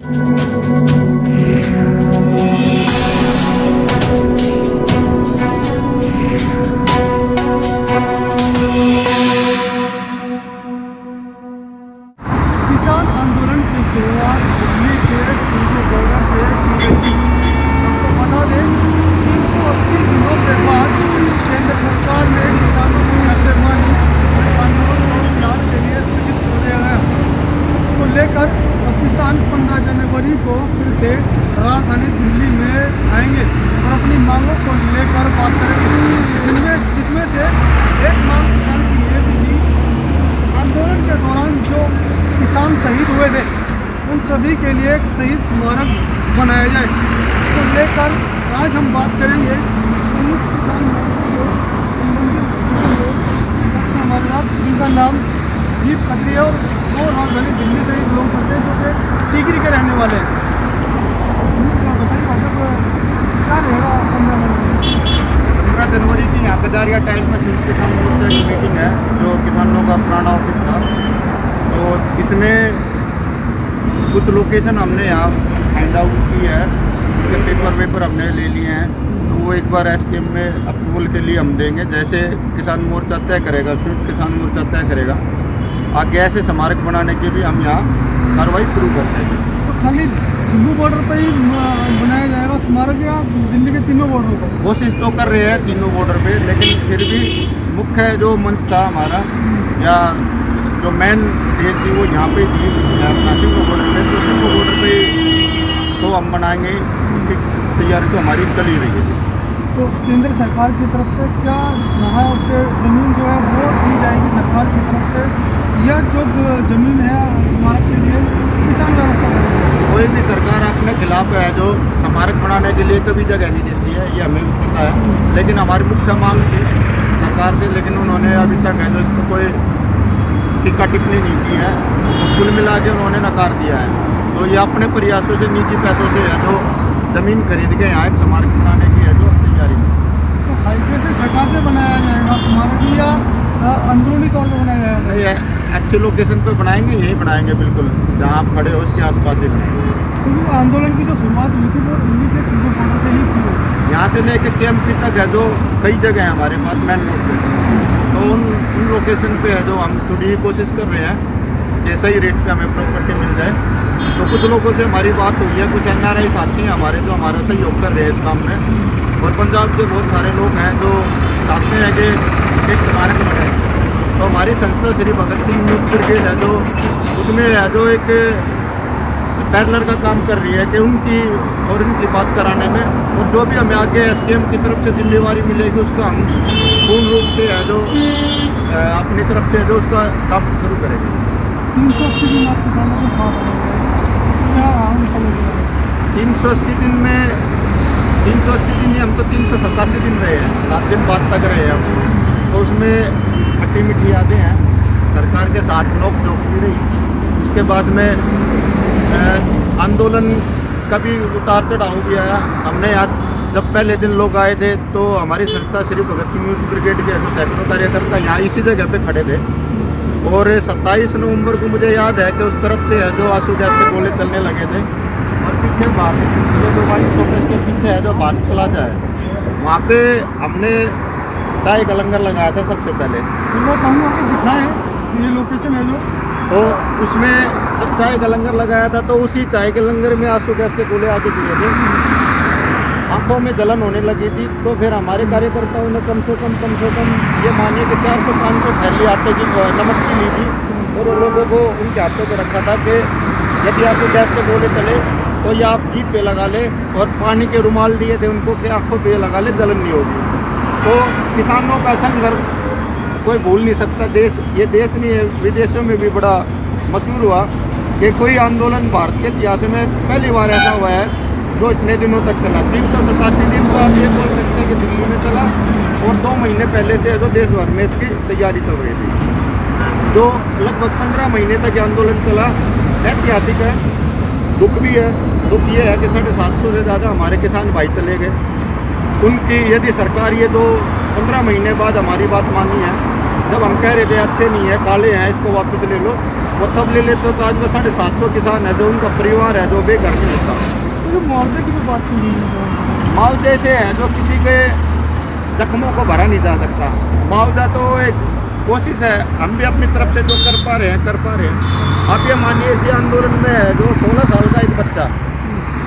किसान आंदोलन की शुरुआत दिल्ली के सिंधु बॉर्डर से की गई थी। आपको बता दें 380 दिनों के बाद केंद्र सरकार ने किसानों की शर्तें मानी और इस आंदोलन को फिलहाल के लिए स्थगित कर दिया गया। इसको लेकर अब किसान 15 जनवरी को फिर से राजधानी दिल्ली में आएंगे और अपनी मांगों को लेकर बात करेंगे, जिसमें से एक मांग किसान की ये भी थी, आंदोलन के दौरान जो किसान शहीद हुए थे उन सभी के लिए एक शहीद स्मारक बनाया जाए। इसको लेकर आज हम बात करेंगे संयुक्त किसान मोर्चा से संबंधित शख्स हमारे साथ, जिनका नाम दीप खत्री है और वो राजधानी दिल्ली से ही बिलोंग करते हैं, जो कि टिकरी के रहने वाले हैं। बताइए भाई साहब, क्या रहेगा 15 जनवरी की यहाँ कदारिया टाइम में संयुक्त किसान मोर्चा की मीटिंग है, जो किसानों का पुराना ऑफिस था। तो इसमें कुछ लोकेशन हमने यहाँ फाइंड आउट की है, उसके पेपर हमने ले लिए हैं। तो वो एक बार एसकेएम में अप्रूवल के लिए हम देंगे। जैसे किसान मोर्चा तय करेगा, संयुक्त किसान मोर्चा तय करेगा, आगे ऐसे स्मारक बनाने की भी हम यहाँ कार्रवाई शुरू कर देंगे। तो खाली सिंधु बॉर्डर पर ही बनाया जाएगा स्मारक या दिल्ली के तीनों बॉर्डरों पर? कोशिश तो कर रहे हैं तीनों बॉर्डर पे, लेकिन फिर भी मुख्य जो मंच था हमारा या जो मेन स्टेज थी वो यहाँ पे थी, अपना सिंधु बॉर्डर पे। तो सिंधु बॉर्डर पे तो हम बनाएंगे, उसकी तैयारी तो हमारी चल ही रही है। तो केंद्र सरकार की तरफ से क्या रहा है, ज़मीन जो है वो दी जाएगी सरकार की तरफ से, या जो ज़मीन है स्मारक के लिए किसान व्यवस्था करेंगे? कोई भी सरकार अपने खिलाफ है जो स्मारक बनाने के लिए कभी जगह नहीं देती है, ये हमें भी पता है। लेकिन हमारी मुख्य मांग थी सरकार से, लेकिन उन्होंने अभी तक है जो इसको कोई टिक्का टिप्पणी नहीं की है। तो कुल मिला के उन्होंने नकार दिया है। तो ये अपने प्रयासों से, निजी पैसों से है जो ज़मीन खरीद के यहाँ एक स्मारक बनाने की है जो तैयारी। तो हाईवे से सरकार से बनाया जाएगा स्मारक या अंदरूनी तौर पर बनाया जाएगा? नहीं है, अच्छे लोकेशन पे बनाएंगे, यही बनाएंगे, बिल्कुल जहाँ आप खड़े हो उसके आसपास ही बनाएंगे। क्योंकि आंदोलन की जो शुरुआत हुई थी वो दिल्ली के सिंधु बॉर्डर से ही की। यहाँ से लेके केएमपी तक है जो कई जगह है हमारे पास मेन रोड पे। तो उन लोकेशन पे है जो हम थोड़ी कोशिश कर रहे हैं कि सही रेट पे हमें प्रॉपर्टी मिल जाए। तो कुछ लोगों से हमारी बात हुई है, कुछ NRI साथी हैं हमारे जो हमारा सहयोग कर रहे हैं इस काम में, और पंजाब के बहुत सारे लोग हैं जो चाहते हैं कि एक स्मारक बने। तो हमारी संस्था श्री भगत सिंह यूथ ब्रिगेड है जो उसमें है जो एक पैरेलल का काम कर रही है कि उनकी और इनकी बात कराने में, और जो भी हमें आगे एसकेएम की तरफ से जिम्मेवारी मिलेगी उसका हम पूर्ण रूप से है जो अपनी तरफ से जो उसका काम शुरू करेंगे। 380 दिन आप किसानों के साथ रहेंगे, क्या रहा उनका लगेगा? 380 दिन में 380 दिन हम तो 387 दिन रहे हैं, 7 दिन बाद तक रहे हैं हम। तो उसमें खट्टी मीठी यादें हैं, सरकार के साथ नोक झोंक भी रही। उसके बाद में आंदोलन का भी उतार चढ़ाव भी आया। हमने यहाँ जब पहले दिन लोग आए थे तो हमारी संस्था श्री भगत सिंह यूथ ब्रिगेड के सैकड़ों कार्यकर्ता यहाँ इसी जगह पे खड़े थे। और 27 नवंबर को मुझे याद है कि उस तरफ से है जो आंसू गैस के गोले चलने लगे थे, और पीछे भारत जो वाइट शॉपर्स के पीछे है जो भारत प्लाजा है, वहाँ पे हमने चाय का लंगर लगाया था सबसे पहले। मैं कहूँगा कि दिखाएं ये लोकेशन है जो, तो उसमें जब चाय का लंगर लगाया था तो उसी चाय के लंगर में आंसू गैस के गोले आके गिरे थे, आंखों में जलन होने लगी थी। तो फिर हमारे कार्यकर्ताओं ने कम से कम ये मानिए कि 400-500 थैली आटे की नमक की ली थी, और उन लोगों को उनके हाथों को रखा था कि यदि आंसू गैस के गोले चले तो ये आप जीभ पे लगा ले, और पानी के रुमाल दिए थे उनको कि आंखों पे लगा ले, जलन नहीं होगी। तो किसानों का संघर्ष कोई भूल नहीं सकता। ये देश नहीं है, विदेशों में भी बड़ा मशहूर हुआ कि कोई आंदोलन भारत के इतिहास में पहली बार ऐसा हुआ है जो इतने दिनों तक चला। 387 दिन तो आप ये बोल सकते हैं कि दिल्ली में चला, और 2 महीने पहले से जो देश भर में इसकी तैयारी चल रही थी। जो लगभग 15 महीने तक ये आंदोलन चला, ऐतिहासिक है, दुख भी है। दुख ये है कि 750 से ज़्यादा हमारे किसान भाई चले गए। उनकी यदि सरकार ये 15 महीने बाद हमारी बात मानी है, जब हम कह रहे थे अच्छे नहीं है, काले हैं, इसको वापस ले लो, वो तब ले लेते तो आज वो 750 किसान है जो उनका परिवार है जो बेघर नहीं होता। तो जो मुआवजे की भी बात की गई है, मुआवजे से है जो किसी के जख्मों को भरा नहीं जा सकता। मुआवजा तो एक कोशिश है, हम भी अपनी तरफ से जो कर पा रहे हैं। आप ये मानिए इसी आंदोलन में है जो 16 साल का एक बच्चा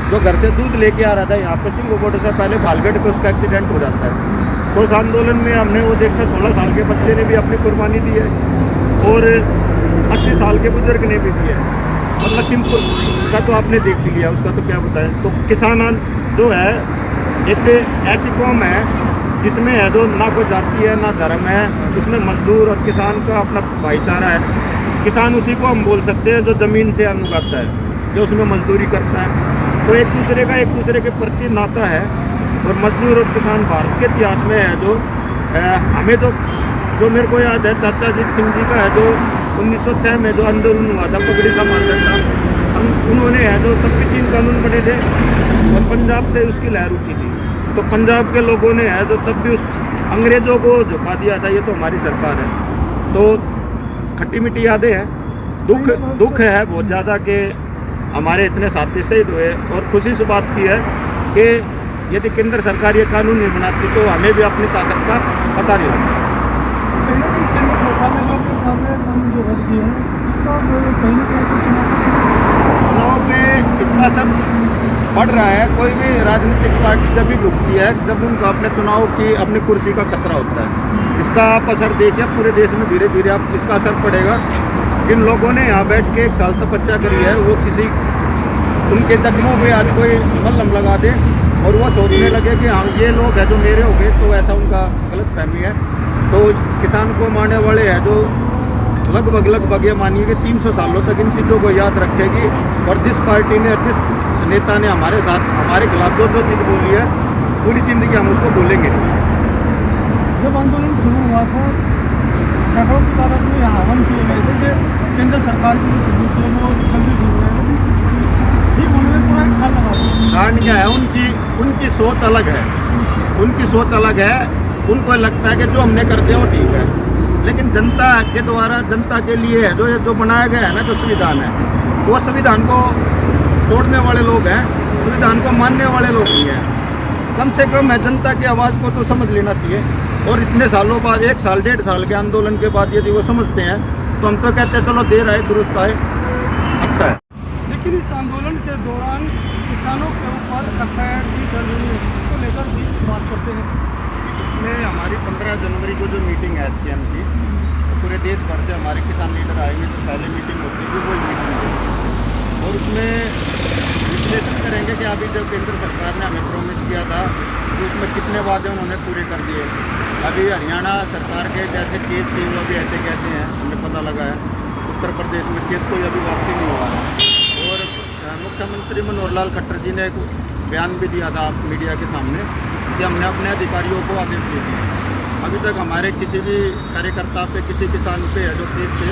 जो घर से दूध लेके आ रहा था यहाँ पे सिंगो बॉर्डर से पहले भालगढ़ पे उसका एक्सीडेंट हो जाता है। तो उस आंदोलन में हमने वो देखा 16 साल के बच्चे ने भी अपनी कुर्बानी दी है और 80 साल के बुजुर्ग ने भी दी है। और लखीमपुर का तो आपने देख लिया, उसका तो क्या बताएं। तो किसान जो है एक ऐसी कौम है जिसमें है जो ना कोई जाति है ना धर्म है, उसमें मजदूर और किसान का अपना भाईचारा है। किसान उसी को हम बोल सकते हैं जो ज़मीन से अन्न उगाता है, जो उसमें मजदूरी करता है। तो एक दूसरे के प्रति नाता है। और मजदूर और किसान भारत के इतिहास में है जो हमें जो मेरे को याद है चाचा जी सिंह जी का है जो 1906 में जो आंदोलन हुआ था पगड़ी का मानता था, उन्होंने है जो तब भी 3 कानून बने थे और पंजाब से उसकी लहर उठी थी। तो पंजाब के लोगों ने है जो तब भी उस अंग्रेज़ों को झुका दिया था, ये तो हमारी सरकार है। तो खट्टी मीठी यादें हैं, दुख है बहुत ज़्यादा कि हमारे इतने साथी शहीद हुए। और खुशी से बात की है कि यदि केंद्र सरकार ये कानून नहीं बनाती तो हमें भी अपनी ताकत का पता नहीं लगता। कहीं ना कहीं केंद्र सरकार ने कानून जो रद्द किए हैं उसका कहीं ना कहीं चुनाव में इसका असर बढ़ रहा है। कोई भी राजनीतिक पार्टी जब भी डूबती है जब उनका अपने चुनाव की अपनी कुर्सी का खतरा होता है। इसका आप असर देखिए पूरे देश में धीरे धीरे आप इसका असर पड़ेगा। जिन लोगों ने यहाँ बैठ के 1 साल तपस्या करी है वो किसी उनके जख्मों पे आज कोई मलहम लगा दे और वो सोचने लगे कि हाँ ये लोग हैं जो मेरे हो गए, तो ऐसा उनका गलत फहमी है। तो किसान को मारने वाले हैं जो लगभग ये मानिए कि 300 सालों तक इन चीज़ों को याद रखेगी। और जिस पार्टी ने जिस नेता ने हमारे साथ हमारे खिलाफ जो चीज़ बोली है पूरी ज़िंदगी हम उसको बोलेंगे। जब आंदोलन शुरू हुआ था सैकड़ों की तादाद में यहाँ हवन किए गए थे कि केंद्र सरकार की जो सबूत है वो जल्दी शुरू है, ठीक होने में पूरा 1 साल लगा। कारण क्या है, उनकी सोच अलग है। उनकी सोच अलग है। उनको लगता है कि जो हमने कर दिया वो ठीक है, लेकिन जनता के द्वारा जनता के लिए है जो बनाया गया है ना, जो संविधान है वो संविधान को तोड़ने वाले लोग हैं, संविधान को मानने वाले लोग नहीं हैं। कम से कम है जनता की आवाज़ को तो समझ लेना चाहिए। और इतने सालों बाद 1 साल 1.5 साल के आंदोलन के बाद यदि वो समझते हैं तो हम तो कहते हैं चलो देर आए दुरुस्त आए, अच्छा है। लेकिन इस आंदोलन के दौरान किसानों के ऊपर FIR भी दर्ज हुई है, इसको लेकर भी बात करते हैं। इसमें हमारी 15 जनवरी को जो मीटिंग है SKM की, तो पूरे देश भर से हमारे किसान लीडर आएंगे। तो पहले मीटिंग होती थी वही मीटिंग होगी और उसमें विश्लेषण करेंगे कि अभी जो केंद्र सरकार ने हमें प्रॉमिस किया था तो उसमें कितने वादे उन्होंने पूरे कर दिए। अभी हरियाणा सरकार के जैसे केस थे वो अभी ऐसे कैसे हैं हमें पता लगा है। उत्तर प्रदेश में केस कोई अभी वापसी नहीं हुआ है। और मुख्यमंत्री मनोहर लाल खट्टर जी ने एक बयान भी दिया था मीडिया के सामने कि हमने अपने अधिकारियों को आदेश दे दिए। अभी तक हमारे किसी भी कार्यकर्ता पे किसी किसान पे है जो केस थे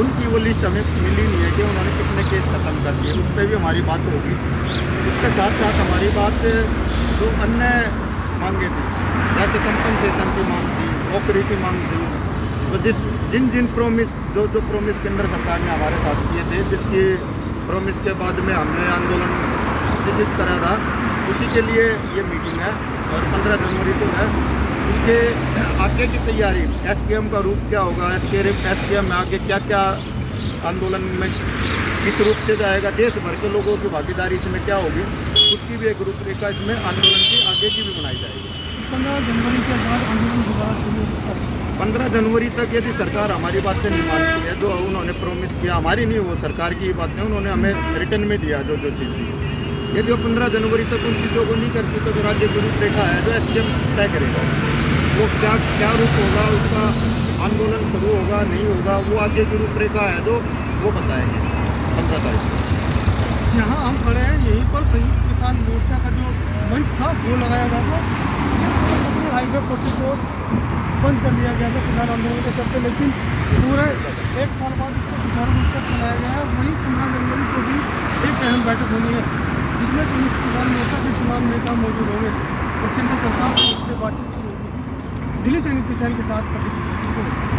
उनकी वो लिस्ट हमें मिली नहीं है कि उन्होंने कितने केस ख़त्म कर दिए। उस पर भी हमारी बात होगी। उसके साथ साथ हमारी बात जो अन्य मांगे थी जैसे कंपनसेशन की मांग थी, नौकरी की मांग थी, तो जिन प्रॉमिस जो प्रॉमिस केंद्र सरकार ने हमारे साथ किए थे, जिसकी प्रॉमिस के बाद में हमने आंदोलन स्थगित करा था, उसी के लिए ये मीटिंग है। और 15 जनवरी को है। उसके आगे की तैयारी SKM का रूप क्या होगा, SKM में आगे क्या क्या आंदोलन में किस रूप से जाएगा, देश भर के लोगों की भागीदारी इसमें क्या होगी, उसकी भी एक रूपरेखा इसमें आंदोलन की आगे की भी बनाई जाएगी। 15 जनवरी के बाद आंदोलन दोबारा शुरू हो सकता है। 15 जनवरी तक यदि सरकार हमारी बातें नहीं मानती है, जो उन्होंने प्रॉमिस किया, हमारी नहीं वो सरकार की बातें उन्होंने हमें रिटर्न में दिया जो चीज़ दी, यदि वो 15 जनवरी तक उन चीज़ों को नहीं करती तो राज्य की रूपरेखा है जो SKM तय करेगा। वो क्या रूप होगा, उसका आंदोलन शुरू होगा नहीं होगा, वो आगे की रूपरेखा है जो वो बताएंगे 15 तारीख को। जहाँ हम खड़े हैं यहीं पर संयुक्त किसान मोर्चा का जो मंच था वो लगाया गया था। हाईवे 44 बंद कर दिया गया था किसान आंदोलन के चलते, लेकिन पूरे 1 साल बाद इसको सुचारू रूप से चलाया गया है। वहीं 15 जनवरी को भी एक अहम बैठक होनी है जिसमें संयुक्त किसान मोर्चा के तमाम नेता मौजूद होंगे और केंद्र सरकार से बातचीत शुरू होगी। दिल्ली से नीतीश के साथ प्रदीप।